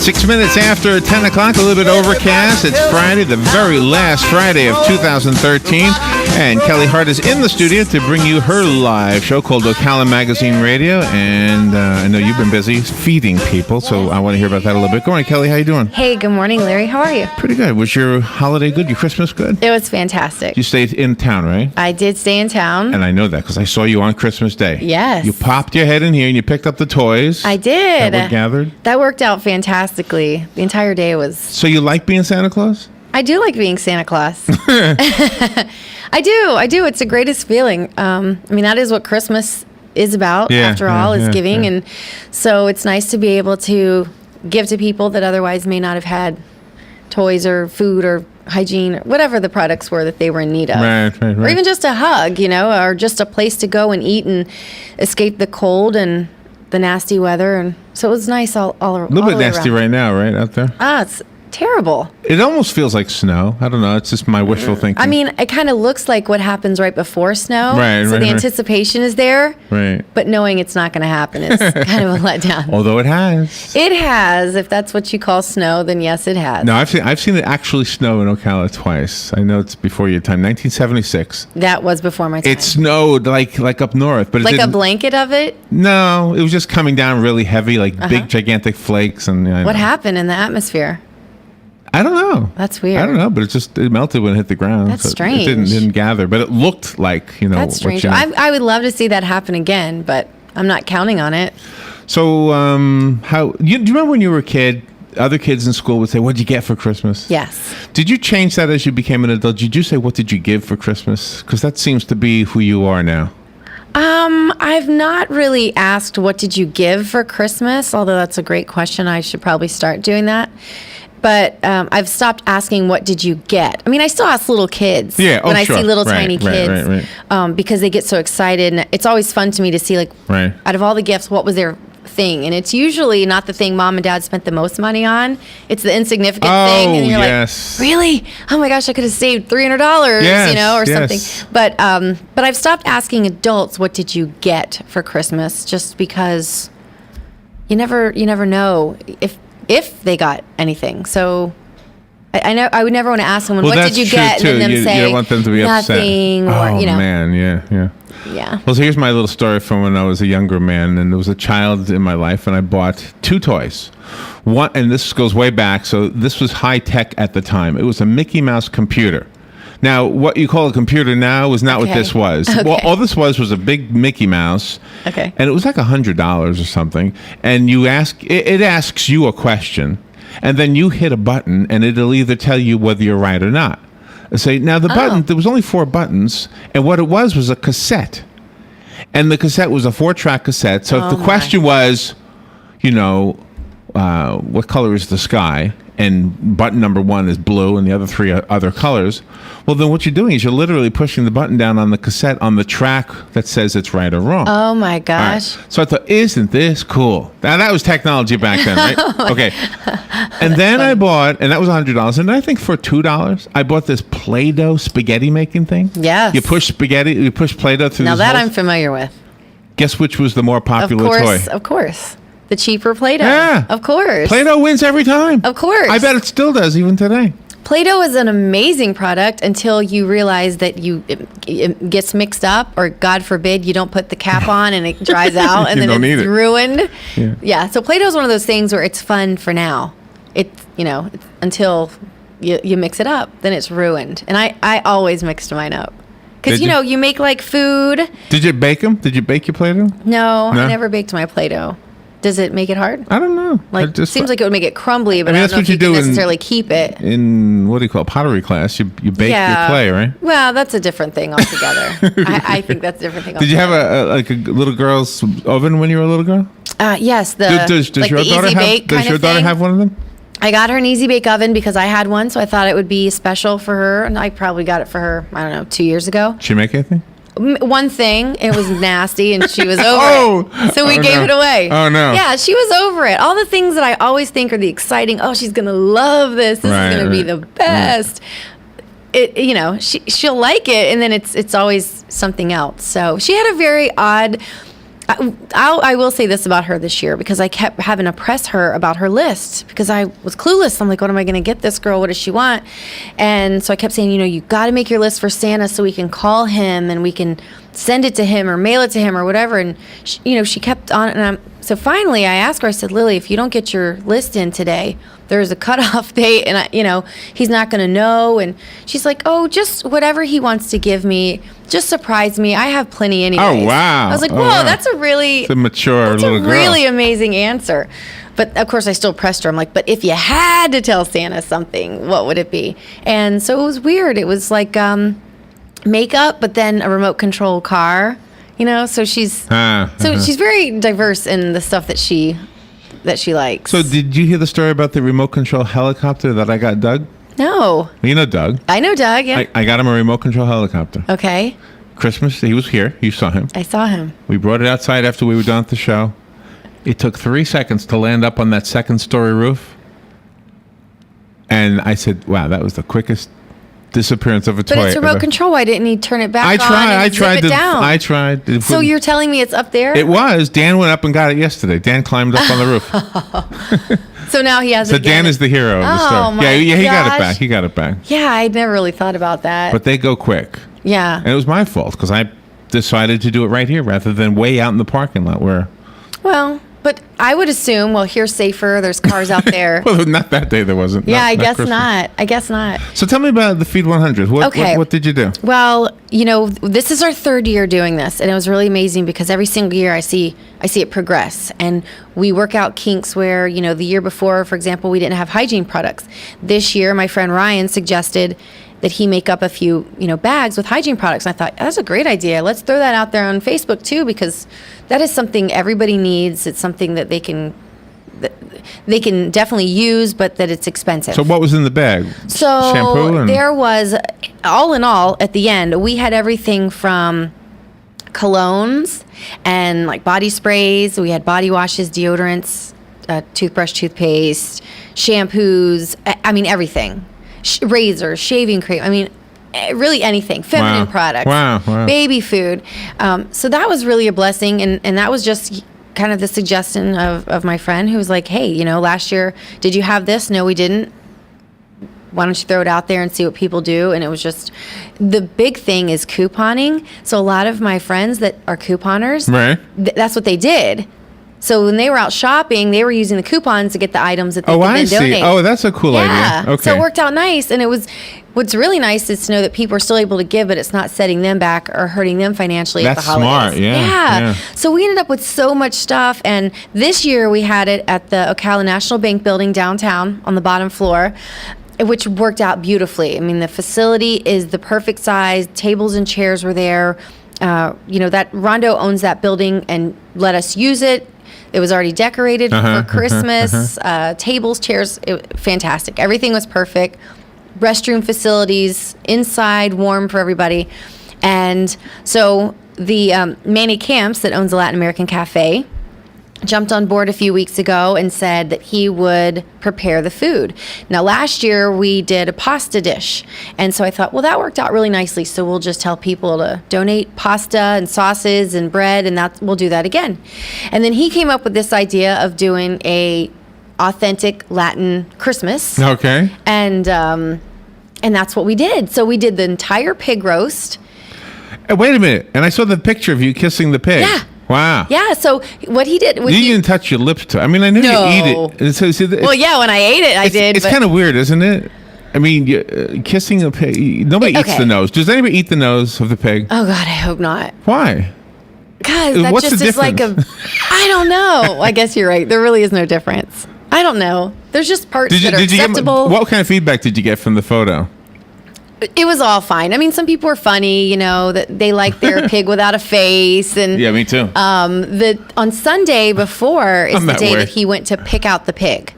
6 minutes after 10 o'clock, a little bit overcast. It's Friday, the very last Friday of 2013. And Kelly Hart is in the studio to bring you her live show called Ocala Magazine Radio. And I know you've been busy feeding people, so I want to hear about that a little bit. Good morning, Kelly. How you doing? Hey, good morning, Larry. How are you? Pretty good. Was your holiday good? Your Christmas good? It was fantastic. You stayed in town, right? I did stay in town. And I know that because I saw you on Christmas Day. Yes. You popped your head in here and you picked up the toys. I did. That were gathered. That worked out fantastically. The entire day was... So you like being Santa Claus? I do like being Santa Claus. I do. It's the greatest feeling. I mean, that is what Christmas is about, after all, is giving. Yeah. And so it's nice to be able to give to people that otherwise may not have had toys or food or hygiene or whatever the products were that they were in need of. Right. Or even just a hug, or just a place to go and eat and escape the cold and the nasty weather. And so it was nice all around. A little bit nasty right now, right, out there? It's terrible. It almost feels like snow. I don't know. It's just my wishful thinking. I mean, it kind of looks like what happens right before snow. So the anticipation is there. Right. But knowing it's not going to happen is kind of a letdown. Although it has. It has. If that's what you call snow, then yes, it has. No, I've seen it actually snow in Ocala twice. I know it's before your time. 1976. That was before my time. It snowed like up north, but it like a blanket of it? No, it was just coming down really heavy, like big gigantic flakes. And what happened in the atmosphere? I don't know. That's weird. I don't know, but it melted when it hit the ground. That's so strange. It didn't gather, but it looked like, That's strange. I would love to see that happen again, but I'm not counting on it. So, do you remember when you were a kid, other kids in school would say, "What'd you get for Christmas?" Yes. Did you change that as you became an adult? Did you say, "What did you give for Christmas?" Because that seems to be who you are now. I've not really asked, what did you give for Christmas? Although that's a great question. I should probably start doing that. But I've stopped asking, what did you get? I mean, I still ask little kids when I see little tiny kids because they get so excited. And it's always fun to me to see, out of all the gifts, what was their thing? And it's usually not the thing mom and dad spent the most money on. It's the insignificant thing. And you're like, really? Oh my gosh, I could have saved $300, or something. But I've stopped asking adults, what did you get for Christmas? Just because you never know if they got anything. So I know I would never want to ask someone, what did you get? Too. And then say, you don't want them to be nothing. Upset. Or, man, yeah. Well, so here's my little story from when I was a younger man, and there was a child in my life, and I bought 2 toys. One, and this goes way back, so this was high tech at the time. It was a Mickey Mouse computer. Now, what you call a computer now is not what this was. Okay. Well, all this was a big Mickey Mouse. Okay. And it was like $100 or something. And it asks you a question, and then you hit a button, and it'll either tell you whether you're right or not. Now the button, there was only 4 buttons, and what it was a cassette. And the cassette was a 4-track cassette. So if the question was, what color is the sky? And button number 1 is blue and the other 3 are other colors. Well, then what you're doing is you're literally pushing the button down on the cassette on the track that says it's right or wrong. Oh, my gosh. Right. So I thought, isn't this cool? Now, that was technology back then, right? Okay. And then I bought, and that was $100. And I think for $2, I bought this Play-Doh spaghetti making thing. Yes. You push Play-Doh through Now this that I'm familiar with. Guess which was the more popular toy? Of course. The cheaper Play-Doh. Yeah. Of course. Play-Doh wins every time. Of course. I bet it still does even today. Play-Doh is an amazing product until you realize that it gets mixed up, or God forbid you don't put the cap on and it dries out and then it's ruined. Yeah. So Play-Doh is one of those things where it's fun for now. Until you mix it up, then it's ruined. And I always mixed mine up. Because, you make like food. Did you bake them? Did you bake your Play-Doh? No, I never baked my Play-Doh. Does it make it hard? I don't know. It seems like it would make it crumbly, but I don't know if you can necessarily keep it. In what do you call it, pottery class? You bake your clay, right? Well, that's a different thing altogether. I think that's a different thing altogether. Did you have a little girl's oven when you were a little girl? Yes. Does your daughter have one of them? I got her an Easy Bake Oven because I had one, so I thought it would be special for her. And I probably got it for her, 2 years ago. Did she make anything? One thing, it was nasty, and she was over it. So we gave it away. Oh, no. Yeah, she was over it. All the things that I always think are the exciting, she's going to love this. This is going to be the best. She'll like it, and then it's always something else. So she had a very odd I will say this about her this year, because I kept having to press her about her list because I was clueless. I'm like, what am I going to get this girl? What does she want? And so I kept saying, you got to make your list for Santa so we can call him and we can send it to him or mail it to him or whatever. And she kept on. And so finally I asked her, I said, Lily, if you don't get your list in today, there's a cutoff date and he's not going to know. And she's like, oh, just whatever he wants to give me, just surprise me. I have plenty anyway. Oh, wow. I was like, whoa, wow. that's a really mature little girl. Really amazing answer. But of course I still pressed her. I'm like, but if you had to tell Santa something, what would it be? And so it was weird. It was like makeup, but then a remote control car, so she's she's very diverse in the stuff that she likes. So did you hear the story about the remote control helicopter that I got Doug? No. You know Doug. I know Doug, yeah. I got him a remote control helicopter. Okay. Christmas, he was here. You saw him. I saw him. We brought it outside after we were done with the show. It took 3 seconds to land up on that second-story roof. And I said, wow, that was the quickest disappearance of a toy. But it's remote control. Why didn't he turn it back I on zip it down? I tried. So you're telling me it's up there? It was. Dan went up and got it yesterday. Dan climbed up on the roof. So now he has it So again. Dan is the hero of the story. Oh, my he got it gosh. back. He got it back. Yeah, I never really thought about that. But they go quick. Yeah. And it was my fault because I decided to do it right here rather than way out in the parking lot where... Well, but I would assume, here's safer. There's cars out there. Well, not that day there wasn't. Yeah, I guess Christmas. not. I guess not. So tell me about the Feed 100. What did you do? Well, this is our third year doing this, and it was really amazing because every single year I see it progress, and we work out kinks where, the year before, for example, we didn't have hygiene products. This year, my friend Ryan suggested that he make up a few, bags with hygiene products. And I thought, that's a great idea. Let's throw that out there on Facebook too, because that is something everybody needs. It's something that they can definitely use, but that it's expensive. So what was in the bag? So Shampoo and... there was, all in all, at the end, we had everything from colognes and like body sprays. We had body washes, deodorants, toothbrush, toothpaste, shampoos. I mean, everything. Razors, shaving cream. I mean, really anything. Feminine products. Wow. Baby food. So that was really a blessing. And that was just kind of the suggestion of my friend who was like, hey, last year, did you have this? No, we didn't. Why don't you throw it out there and see what people do? And it was just, the big thing is couponing. So a lot of my friends that are couponers, right. That's what they did. So when they were out shopping, they were using the coupons to get the items that they could then donate. Oh, that's a cool idea. Okay. So it worked out nice. And what's really nice is to know that people are still able to give, but it's not setting them back or hurting them financially at the holidays. That's smart, yeah. So we ended up with so much stuff. And this year we had it at the Ocala National Bank building downtown on the bottom floor, which worked out beautifully. I mean, the facility is the perfect size. Tables and chairs were there. That Rondo owns that building and let us use it. It was already decorated for Christmas. Tables, chairs, fantastic. Everything was perfect. Restroom facilities, inside, warm for everybody. And so the Manny Camps that owns the Latin American Cafe jumped on board a few weeks ago and said that he would prepare the food. Now, last year we did a pasta dish. And so I thought, well, that worked out really nicely. So we'll just tell people to donate pasta and sauces and bread, and we'll do that again. And then he came up with this idea of doing a authentic Latin Christmas. Okay. And that's what we did. So we did the entire pig roast. Wait a minute. And I saw the picture of you kissing the pig. Yeah. Wow. Yeah, so what he did... You didn't touch your lips to it. I mean, I knew No. you eat it. So, Well, yeah, when I ate it, I did. It's kind of weird, isn't it? I mean, kissing a pig... Nobody eats Okay. the nose. Does anybody eat the nose of the pig? Oh, God, I hope not. Why? Because that What's just the is like a... I don't know. I guess you're right. There really is no difference. I don't know. There's just parts that are acceptable. What kind of feedback did you get from the photo? It was all fine. I mean, some people were funny, that they like their pig without a face. And Yeah, me too. on Sunday before is I'm the that day way. that he went to pick out the pig.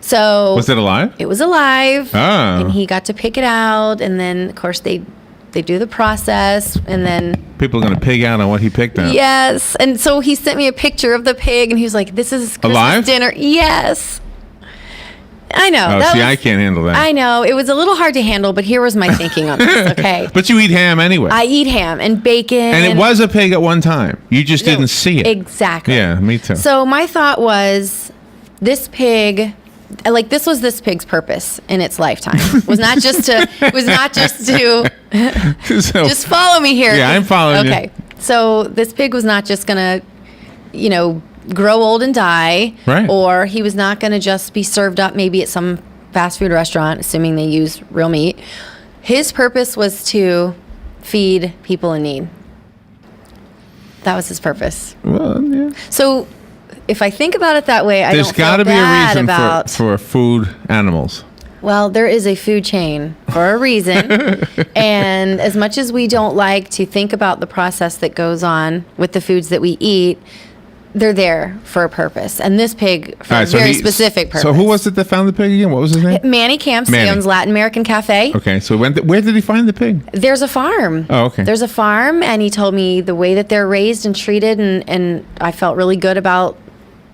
So Was it alive? it was alive. Ah. And he got to pick it out. And then, of course, they do the process. And then... People are going to pig out on what he picked out. Yes. And so he sent me a picture of the pig. And he was like, this is Christmas Alive? dinner. Yes. I know. Oh, see, I can't handle that. I know. It was a little hard to handle, but here was my thinking on this, okay? But you eat ham anyway. I eat ham and bacon. And it was a pig at one time. You just didn't see it. Exactly. Yeah, me too. So my thought was, this pig, like this was this pig's purpose in its lifetime. Was not just to So- just follow me here. Yeah, I'm following you. Okay. So this pig was not just gonna, grow old and die. Right. Or he was not gonna just be served up maybe at some fast food restaurant, assuming they use real meat. His purpose was to feed people in need. That was his purpose. Well, yeah. So if I think about it that way, I There's don't feel got to be a bad reason about. for food animals. Well, there is a food chain for a reason. And as much as we don't like to think about the process that goes on with the foods that we eat, they're there for a purpose. And this pig for All a right, so very specific purpose. So who was it that found the pig again? What was his name? Manny Camps. Manny. He owns Latin American Cafe. Okay, so where did he find the pig? There's a farm. Oh, okay. There's a farm, and he told me the way that they're raised and treated, and I felt really good about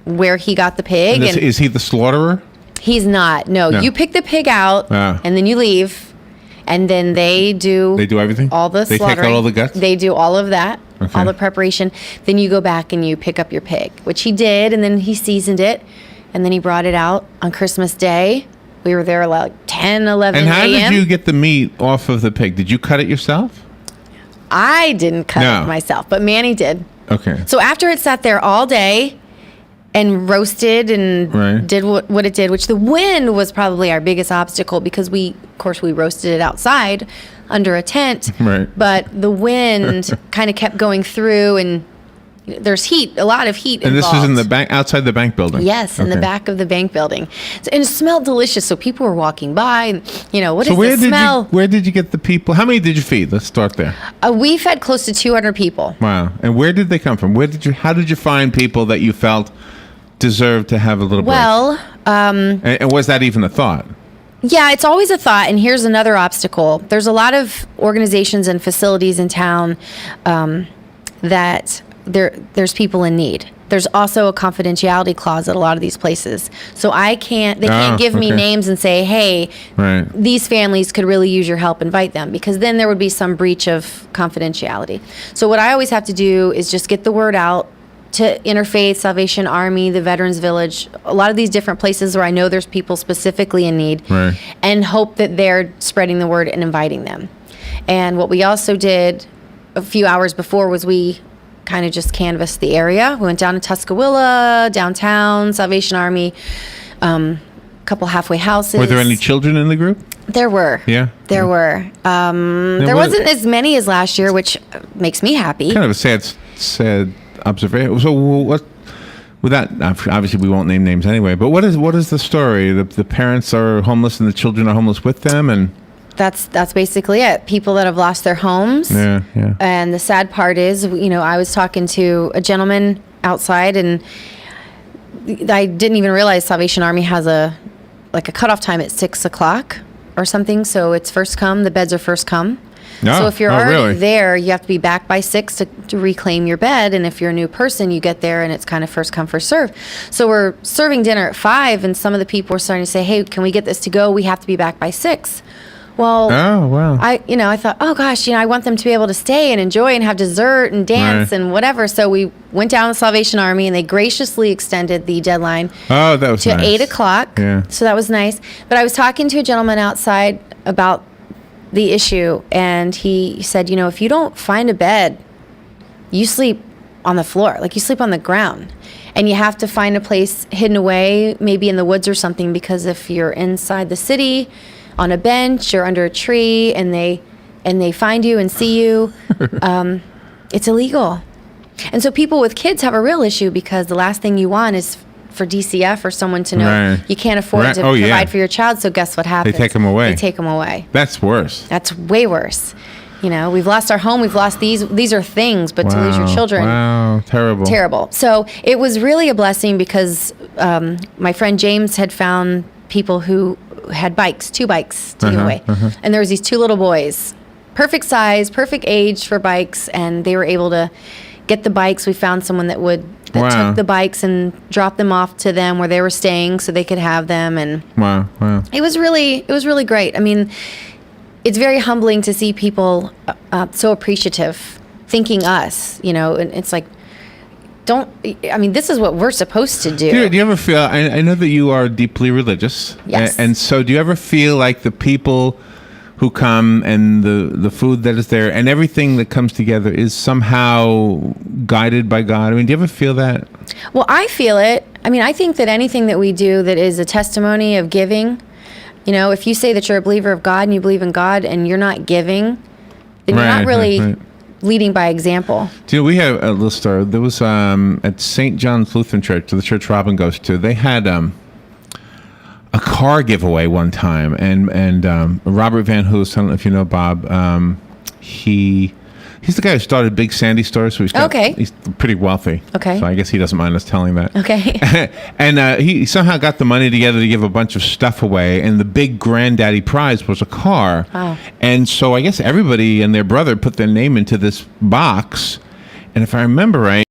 where he got the pig. And And is he the slaughterer? he's not. No, No. you pick the pig out, Ah. and then you leave, and then they do. They do everything? All the They take slaughtering. out all the guts? They do all of that, Okay. all the preparation. Then you go back and you pick up your pig, which he did, and then he seasoned it, and then he brought it out on Christmas Day. We were there like 10, 11 And how a.m. did you get the meat off of the pig? Did you cut it yourself? I didn't cut No. it myself, but Manny did. Okay. So after it sat there all day and roasted and Right. did what it did, which the wind was probably our biggest obstacle because we roasted it outside under a tent. Right. But the wind kind of kept going through, and there's heat, a lot of heat And this involved. is in the bank, outside the bank building? Yes, in the Okay. back of the bank building. And it smelled delicious. So people were walking by, and what So is where this did smell? where did you get the people? How many did you feed? Let's start there. We fed close to 200 people. Wow. And where did they come from? How did you find people that you felt deserved to have a little break? Well, And was that even a thought? yeah, it's always a thought. And here's another obstacle. There's a lot of organizations and facilities in town that there's people in need. There's also a confidentiality clause at a lot of these places. So they can't give me okay. names and say, hey, Right. these families could really use your help, invite them, because then there would be some breach of confidentiality. So what I always have to do is just get the word out to Interfaith, Salvation Army, the Veterans Village, a lot of these different places where I know there's people specifically in need, Right. and hope that they're spreading the word and inviting them. And what we also did a few hours before was we kind of just canvassed the area. We went down to Tuscaloosa, downtown, Salvation Army, a couple halfway houses. Were there any children in the group? There were. Yeah. There were. There what- wasn't as many as last year, which makes me happy. Kind of a sad observation. So what? With that, obviously we won't name names anyway. But what is the story? The parents are homeless and the children are homeless with them, and That's basically it. People that have lost their homes. yeah. And the sad part is, I was talking to a gentleman outside, and I didn't even realize Salvation Army has a cutoff time at 6:00 or something. So it's first come. The beds are first come. No. So if you're Oh, already really? there, you have to be back by 6 to reclaim your bed. And if you're a new person, you get there and it's kind of first come, first serve. So we're serving dinner at 5, and some of the people were starting to say, hey, can we get this to go? We have to be back by 6. Well, Oh, wow. I thought, oh gosh, I want them to be able to stay and enjoy and have dessert and dance Right. and whatever. So we went down to Salvation Army, and they graciously extended the deadline Oh, that was to nice. 8:00. Yeah. So that was nice. But I was talking to a gentleman outside about the issue, and he said, if you don't find a bed, you sleep on the floor, like you sleep on the ground. And you have to find a place hidden away, maybe in the woods or something, because if you're inside the city on a bench or under a tree and they find you and see you, it's illegal. And so people with kids have a real issue, because the last thing you want is for DCF or someone to know Right. you can't afford Right. to Oh, provide yeah. for your child. So guess what happens? take 'em away. They take them away. That's worse. That's way worse. We've lost our home. We've lost these. These are things, but to lose your children, Wow, terrible. terrible. So it was really a blessing, because my friend James had found people who had bikes, 2 bikes to give away. And there was these 2 little boys, perfect size, perfect age for bikes, and they were able to get the bikes. We found someone that would that Wow. took the bikes and dropped them off to them where they were staying so they could have them. And Wow. it was really great. I mean, it's very humbling to see people so appreciative, thanking us, you know, and it's like, this is what we're supposed to do. Do you ever feel, I know that you are deeply religious. Yes. And so do you ever feel like the people who come and the food that is there and everything that comes together is somehow guided by God? I mean, do you ever feel that? Well, I feel it. I mean, I think that anything that we do that is a testimony of giving, you know, if you say that you're a believer of God and you believe in God and you're not giving, then you're not really leading by example. Do you know, we have a little story. There was at St. John's Lutheran Church, the church Robin goes to, they had a car giveaway one time, and Robert Van Hoos, I don't know if you know Bob, he's the guy who started Big Sandy Store, so he's pretty wealthy. Okay. So I guess he doesn't mind us telling that. Okay. And he somehow got the money together to give a bunch of stuff away, and the big granddaddy prize was a car. Wow. And so I guess everybody and their brother put their name into this box, and if I remember right,